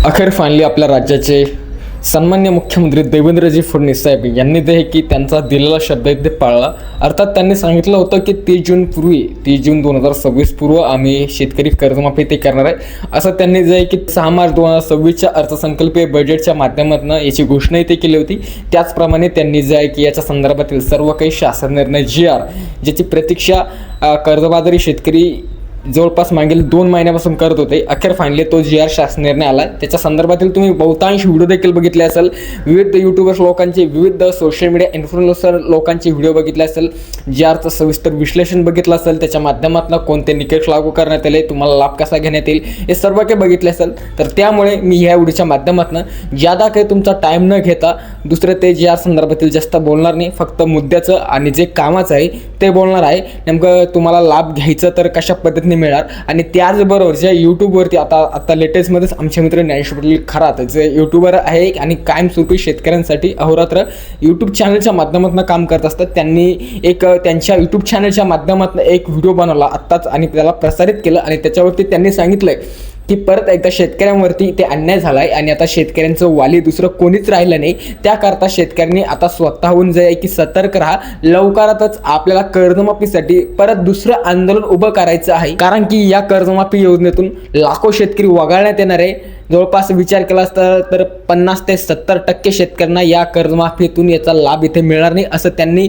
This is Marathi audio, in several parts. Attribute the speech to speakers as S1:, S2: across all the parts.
S1: अखेर फायनली आपल्या राज्याचे सन्मान्य मुख्यमंत्री देवेंद्रजी फडणवीस साहेब यांनी जे की त्यांचा दिलेला शब्द आहे ते पाळला. अर्थात त्यांनी सांगितलं होतं की 30 जून 2026 पूर्व आम्ही शेतकरी कर्जमाफी ते करणार आहे, असं त्यांनी जे की 6 मार्च 2026च्या अर्थसंकल्पीय बजेटच्या माध्यमातून याची घोषणाही ते केली होती. त्याचप्रमाणे त्यांनी जे आहे की याच्या संदर्भातील सर्व काही शासन निर्णय GR ज्याची प्रतीक्षा कर्जबाजारी शेतकरी जवळपास मागील 2 महिन्यापासून करत होते, अखेर फायनली तो GR शासन निर्णय आला. त्याच्या संदर्भातील तुम्ही बहुतांश व्हिडिओ देखील बघितले असेल, विविध यूट्यूबर्स लोकांचे, विविध सोशल मीडिया इन्फ्लुएन्सर लोकांचे व्हिडिओ बघितले असेल, GRचं सविस्तर विश्लेषण बघितलं असेल, त्याच्या माध्यमातून कोणते निकष लागू करण्यात आले, तुम्हाला लाभ कसा घेण्यात येईल हे सर्व काही बघितले असेल. तर त्यामुळे मी ह्या व्हिडिओच्या माध्यमातून ज्यादा काही तुमचा टाईम न घेता दुसरे ते GR संदर्भातील जास्त बोलणार नाही, फक्त मुद्द्याचं आणि जे कामाचं आहे ते बोलणार आहे. नेमकं तुम्हाला लाभ घ्यायचं तर कशा पद्धतीने मिळणार, आणि त्याचबरोबर जे यूट्यूबवरती आता लेटेस्टमध्येच आमचे मित्र ज्ञानेश्वर पाटील खरात जे यूट्यूबर आहे आणि कायमस्वरूपी शेतकऱ्यांसाठी अहोरात्र यूट्यूब चॅनलच्या माध्यमातून काम करत असतात, त्यांनी एक त्यांच्या यूट्यूब चॅनलच्या माध्यमातून एक व्हिडिओ बनवला आत्ताच आणि त्याला प्रसारित केलं. आणि त्याच्यावरती त्यांनी सांगितलंय की परत एकदा शेतकऱ्यांवरती ते अन्याय झाला आहे आणि आता शेतकऱ्यांचं वाली दुसरं कोणीच राहिलं नाही. त्याकरता शेतकऱ्यांनी आता स्वतःहून जे आहे की सतर्क राहा, लवकरातच आपल्याला कर्जमाफीसाठी परत दुसरं आंदोलन उभं करायचं आहे, कारण की या कर्जमाफी योजनेतून लाखो शेतकरी वगळण्यात येणार आहे. जवळपास विचार केला असता तर 50 ते 70% शेतकऱ्यांना या कर्जमाफीतून याचा लाभ इथे मिळणार नाही, असं त्यांनी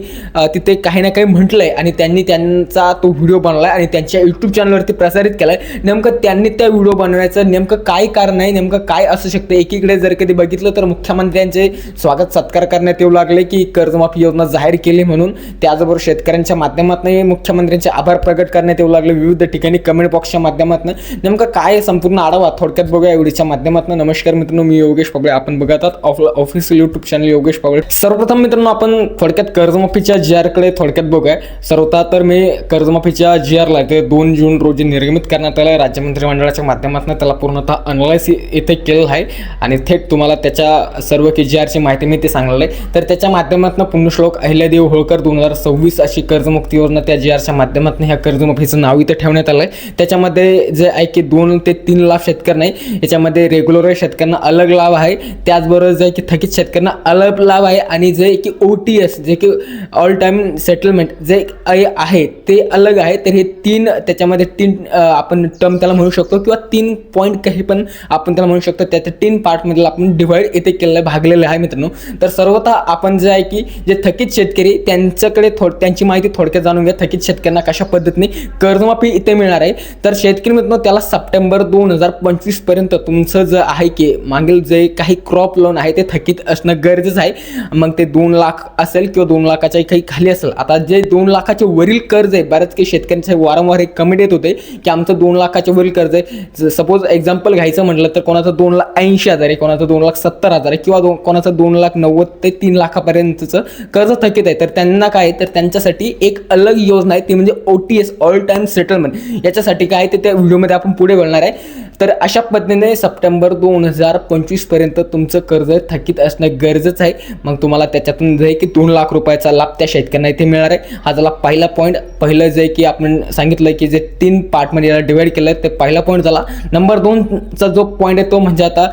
S1: तिथे काही ना काही म्हटलंय. आणि त्यांनी त्यांचा तो व्हिडिओ बनवलाय आणि त्यांच्या यूट्यूब चॅनलवरती प्रसारित केलाय. नेमकं त्यांनी त्या व्हिडिओ बनवण्याचं नेमकं काय कारण आहे, नेमकं काय असू शकतं. एकीकडे जर कधी बघितलं तर मुख्यमंत्र्यांचे स्वागत सत्कार करण्यात येऊ लागले की कर्जमाफी योजना जाहीर केली म्हणून, त्याचबरोबर शेतकऱ्यांच्या माध्यमातून मुख्यमंत्र्यांचे आभार प्रकट करण्यात येऊ लागले विविध ठिकाणी कमेंट बॉक्सच्या माध्यमातून. नेमकं काय संपूर्ण आढावा थोडक्यात बघूया व्हिडिओच्या माध्यमातून. नमस्कार मित्रांनो, मी योगेश पगळे, आपण बघत आहात ऑफिशियल यूट्यूब चॅनल योगेश पगळे. सर्वप्रथम मित्रांनो आपण थोडक्यात कर्जमाफीच्या GR कडे थोडक्यात बघूया. सर्वता तर मी कर्जमाफीच्या GR ला ते 2 जून रोजी निर्गमित करण्यात आलं, राज्य मंत्रिमंडळाच्या माध्यमातून त्याला पूर्णतः अनालाइज इथे केलेलं आहे आणि थेट तुम्हाला त्याच्या सर्व GR ची माहिती मी ते सांगलेलं आहे. तर त्याच्या माध्यमातून पुण्यश्लोक अहिल्यादेवी होळकर 2026 अशी कर्जमुक्ती योजना त्या GRच्या माध्यमातून ह्या कर्जमाफीचं नाव इथे ठेवण्यात आलं आहे. त्याच्यामध्ये जे आहे की 2 ते 3 लाख शेतकरी नाही, याच्यामध्ये रेग्युलर शेतकऱ्यांना अलग लाभ आहे, त्याचबरोबर जे की थकीत शेतकऱ्यांना अलग लाभ आहे, आणि जे की OTS जे की ऑल टाइम सेटलमेंट जे आहे ते अलग आहे. तर हे 3 त्याच्यामध्ये 3 आपण टर्म त्याला म्हणू शकतो किंवा 3 पॉईंट काही पण आपण त्याला म्हणू शकतो. त्याच्या 3 पार्टमध्ये आपण डिवाइड इथे केलेलं भागलेलं आहे मित्रांनो. तर सर्वतः आपण जे आहे की जे थकीत शेतकरी त्यांच्याकडे त्यांची माहिती थोडक्यात जाणून घ्या. थकीत शेतकऱ्यांना कशा पद्धतीने कर्जमाफी इथे मिळणार आहे. तर शेतकरी मित्रांनो त्याला सप्टेंबर 2025 पर्यंत तुमचं जे आहे की मागील जे काही क्रॉप लोन आहे ते थकीत असणं गरजेचं आहे. मग ते 2 लाख असेल किंवा 2 लाखाच्या काही खाली असेल. आता जे 2 लाखाचे वरील कर्ज आहे, बऱ्याच काही शेतकऱ्यांचे वारंवार एक कमेंट येत होते की आमचं 2 लाखाच्या वरील कर्ज आहे. सपोज एक्झाम्पल घ्यायचं म्हटलं तर कोणाचं 2,80,000 आहे, कोणाचं 2,70,000 आहे, किंवा कोणाचं 2,90,000 ते 3 लाखापर्यंतचं कर्ज थकीत आहे. तर त्यांना काय, तर त्यांच्यासाठी एक अलग योजना आहे, ती म्हणजे OTS ऑल टाइम सेटलमेंट. याच्यासाठी काय ते त्या व्हिडिओमध्ये आपण पुढे बोलणार आहे. तर अशा पद्धतीने सप्टेंबर 2025 पर्यंत तुमचं कर्ज थकीत असणं गरजेचं आहे. मग तुम्हाला त्याच्यातून जे की 2 लाख रुपयाचा लाभ त्या शेतकऱ्यांना इथे मिळणार आहे. हा झाला पहिला पॉईंट. पहिलं जे की आपण सांगितलं की जे 3 पार्टमध्ये याला डिवाइड केलं ते पहिला पॉईंट झाला. नंबर 2चा जो पॉईंट आहे तो म्हणजे आता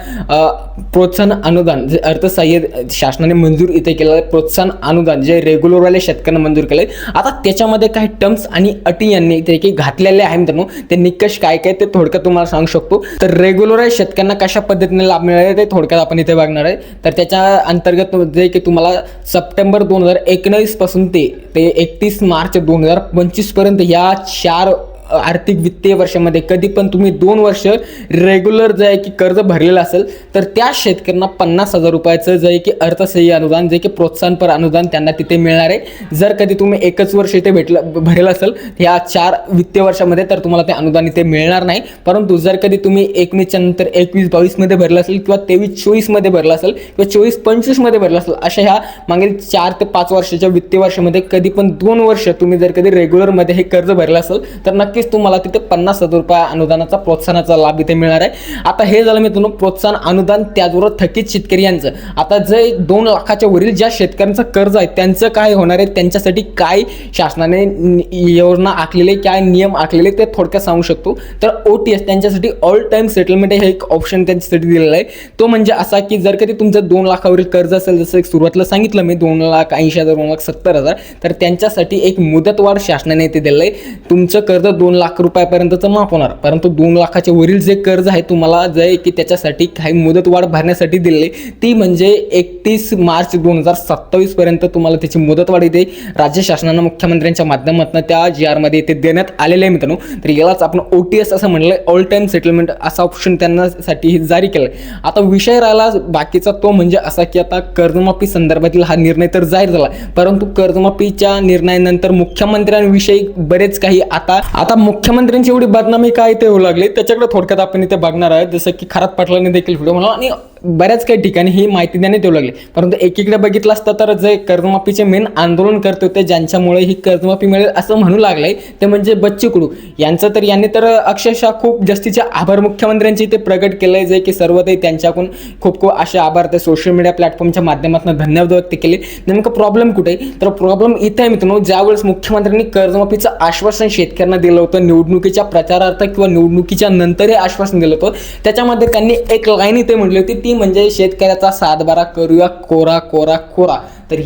S1: प्रोत्साहन अनुदान, जे अर्थसहाय्य शासनाने मंजूर इथे केलेलं आहे. प्रोत्साहन अनुदान जे रेग्युलरवाले शेतकऱ्यांना मंजूर केलंय. आता त्याच्यामध्ये काही टर्म्स आणि अटी यांनी इथे की घातलेले आहे मित्रांनो. ते निकष काय काय ते थोडक्यात तुम्हाला सांगू शकतो. तर रेग्युलर शेतकऱ्यांना कशा पद्धतीने लाभ मिळाले ते थोडक्यात आपण इथे बघणार आहे. तर त्याच्या अंतर्गत जे की तुम्हाला सप्टेंबर 2019 पासून ते 31 मार्च 2025 पर्यंत या 4 आर्थिक वित्तीय वर्षामध्ये कधी पण तुम्ही 2 वर्ष रेग्युलर जे आहे की कर्ज भरलेलं असेल तर त्या शेतकऱ्यांना 50,000 रुपयाचं जे आहे की अर्थसहाय्य अनुदान जे की प्रोत्साहनपर अनुदान त्यांना तिथे मिळणार आहे. जर कधी तुम्ही एकच वर्ष इथे भरलेलं असेल या 4 वित्तीय वर्षामध्ये तर तुम्हाला ते अनुदान इथे मिळणार नाही. परंतु जर कधी तुम्ही 19च्या नंतर 21-22 मध्ये भरलं असेल किंवा 23-24 मध्ये भरलं असेल किंवा 24-25 मध्ये भरलं असेल, अशा ह्या मागील 4 ते 5 वर्षाच्या वित्तीय वर्षामध्ये कधी पण 2 वर्ष तुम्ही जर कधी रेग्युलरमध्ये हे कर्ज भरलं असेल तर नक्कीच तुम्हाला तिथे 50,000 रुपये अनुदानाचा प्रोत्साहनाचा लाभ इथे मिळणार आहे. आता हे झालं मित्रांनो प्रोत्साहन अनुदान, त्याचबरोबर थकीत शेतकरी यांचं. आता जे 2 लाखाच्या वरील ज्या शेतकऱ्यांचं कर्ज आहे त्यांचं काय होणार आहे, त्यांच्यासाठी काय शासनाने योजना आखलेले, काय नियम आखलेले ते थोडक्यात सांगू शकतो. तर OTS त्यांच्यासाठी ऑल टाइम सेटलमेंट हे एक ऑप्शन त्यांच्यासाठी दिलेला आहे. तो म्हणजे असा की जर कधी तुमचं 2 लाखावरील कर्ज असेल, जसं एक सुरुवातीला सांगितलं मी 2,80,000 2,70,000, तर त्यांच्यासाठी एक मुदतवाढ शासनाने इथे दिलं आहे. तुमचं कर्ज 2 लाख रुपयापर्यंतचं माफ होणार, परंतु 2 लाखाच्या वरील जे कर्ज आहे तुम्हाला जे की त्याच्यासाठी काही मुदतवाढ भरण्यासाठी दिले, ती म्हणजे 31 मार्च 2027 पर्यंत तुम्हाला त्याची मुदतवाढ इथे राज्य शासनानं मुख्यमंत्र्यांच्या माध्यमातून त्या GR मध्ये इथे देण्यात आलेले आहे मित्रांनो. तर यालाच आपण OTS असं म्हणलंय, ऑल टाइम सेटलमेंट असा ऑप्शन त्यांनासाठी जारी केलाय. आता विषय राहिला बाकीचा तो म्हणजे असा की आता कर्जमाफी संदर्भातील हा निर्णय तर जाहीर झाला, परंतु कर्जमाफीच्या निर्णयानंतर मुख्यमंत्र्यांविषयी बरेच काही आता मुख्यमंत्र्यांची एवढी बदनामी काय ते होऊ लागली त्याच्याकडे थोडक्यात आपण इथे बघणार आहे. जसं की खरात पाटलांनी देखील व्हिडिओ म्हणला आणि बऱ्याच काही ठिकाणी ही माहिती देण्यात येऊ लागली. परंतु एकीकडे बघितलं असतं तर जे कर्जमाफीचे मेन आंदोलन करत होते, ज्यांच्यामुळे ही कर्जमाफी मिळेल असं म्हणू लागलंय, ते म्हणजे बच्चू कडू यांचं. तर यांनी तर अक्षरशः खूप जास्तीचे आभार मुख्यमंत्र्यांचे इथे प्रगट केलंय, जे की सर्व ते त्यांच्याकडून खूप खूप असे आभार ते सोशल मीडिया प्लॅटफॉर्मच्या माध्यमातून धन्यवाद व्यक्त केले. नेमकं प्रॉब्लेम कुठे, तर प्रॉब्लेम इथे आहे मित्रांनो, ज्यावेळेस मुख्यमंत्र्यांनी कर्जमाफीचं आश्वासन शेतकऱ्यांना दिलं होतं, निवडणुकीच्या प्रचारार्थ किंवा निवडणुकीच्या नंतर हे आश्वासन दिलं होतं, त्याच्यामध्ये त्यांनी एक लाईन इथे म्हटली होती, ती म्हणजे शेतकऱ्याचा 7/12 करूया कोरा कोरा कोरा. तर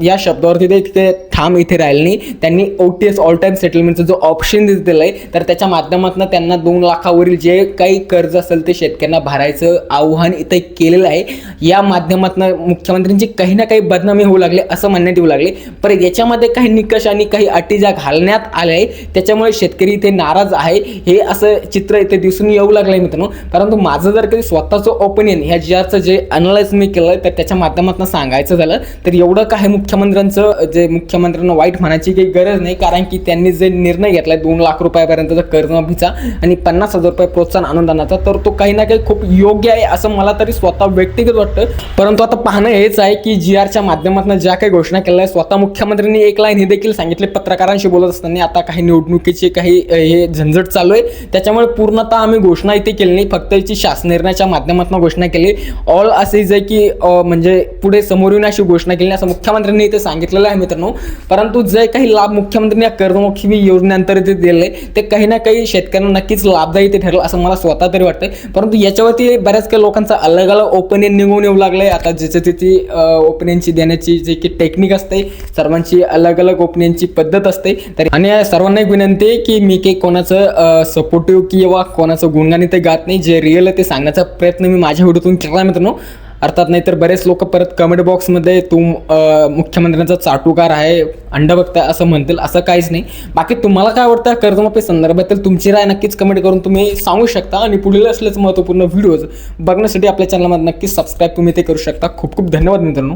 S1: या शब्दावरती ते ठाम इथे राहिले नाही. त्यांनी OTS ऑल टाइम सेटलमेंटचा जो ऑप्शन दिलेला आहे, तर त्याच्या माध्यमातून त्यांना 2 लाखावरील जे काही कर्ज असेल ते शेतकऱ्यांना भरायचं आव्हान इथे केलेलं आहे. या माध्यमातून मुख्यमंत्र्यांची काही ना काही बदनामी होऊ लागले असं म्हणण्यात येऊ लागले. पण याच्यामध्ये काही निकष आणि काही अटी ज्या घालण्यात आल्या आहे, त्याच्यामुळे शेतकरी इथे नाराज आहे, हे असं चित्र इथे दिसून येऊ लागलंय मित्रांनो. परंतु माझं जर कधी स्वतःचं ओपिनियन ह्या GRचं जे अनलाइज मी केलं तर त्याच्या माध्यमातून सांगायचं झालं तर एवढं काही मुख्यमंत्र्यांना वाईट म्हणायची काही गरज नाही, कारण की त्यांनी जे निर्णय घेतलाय 2 लाख रुपयापर्यंतचा कर्जमाफीचा आणि 50,000 रुपये प्रोत्साहन अनुदानाचा, तर तो काही ना काही खूप योग्य आहे असं मला तरी स्वतः व्यक्तिगत वाटतं. परंतु आता पाहणं हेच आहे की GRच्या माध्यमातून ज्या काही घोषणा केल्या आहे, स्वतः मुख्यमंत्र्यांनी एक लाईन हे देखील सांगितले पत्रकारांशी बोलत असताना, आता काही निवडणुकीची काही हे झंझट चालू आहे, त्याच्यामुळे पूर्णतः आम्ही घोषणा इथे केली नाही, फक्त याची शासन निर्णयाच्या माध्यमातून घोषणा केली. ऑल असे जे की म्हणजे पुढे समोर येऊन अशी घोषणा केली असं मुख्यमंत्र्यांनी इथे सांगितलेलं आहे मित्रांनो. परंतु जे काही लाभ मुख्यमंत्र्यांनी या कर्जमाफी योजनेअंतर्गत दिले ते काही ना काही शेतकऱ्यांना नक्कीच लाभदायी ते ठरलं असं मला स्वतः तरी वाटतंय. परंतु याच्यावरती बऱ्याच काही लोकांचा अलग अलग ओपिनियन निघून येऊ लागलंय. आता ज्याची त्याची ओपिनियनची देण्याची जे की टेक्निक असते, सर्वांची अलग अलग ओपिनियनची पद्धत असते. तर आणि सर्वांना एक विनंती आहे की मी काही कोणाचं सपोर्टिव्ह किंवा कोणाचं गुणगान इथे गात नाही, जे रिअल आहे ते सांगण्याचा प्रयत्न मी माझ्या व्हिडिओतून केला मित्रांनो. अर्थात नाही तर बरेच लोक परत कमेंट बॉक्समध्ये मुख्यमंत्र्यांचा चाटुकार आहे, अंडभक्त असं म्हणतील, असं काहीच नाही. बाकी तुम्हाला काय वाटतं कर्जमाफी संदर्भातील तुमची राय नक्कीच कमेंट करून तुम्ही सांगू शकता. आणि पुढील असलेच महत्त्वपूर्ण व्हिडिओज बघण्यासाठी आपल्या चॅनलमध्ये नक्कीच सबस्क्राईब तुम्ही ते करू शकता. खूप खूप धन्यवाद मित्रांनो.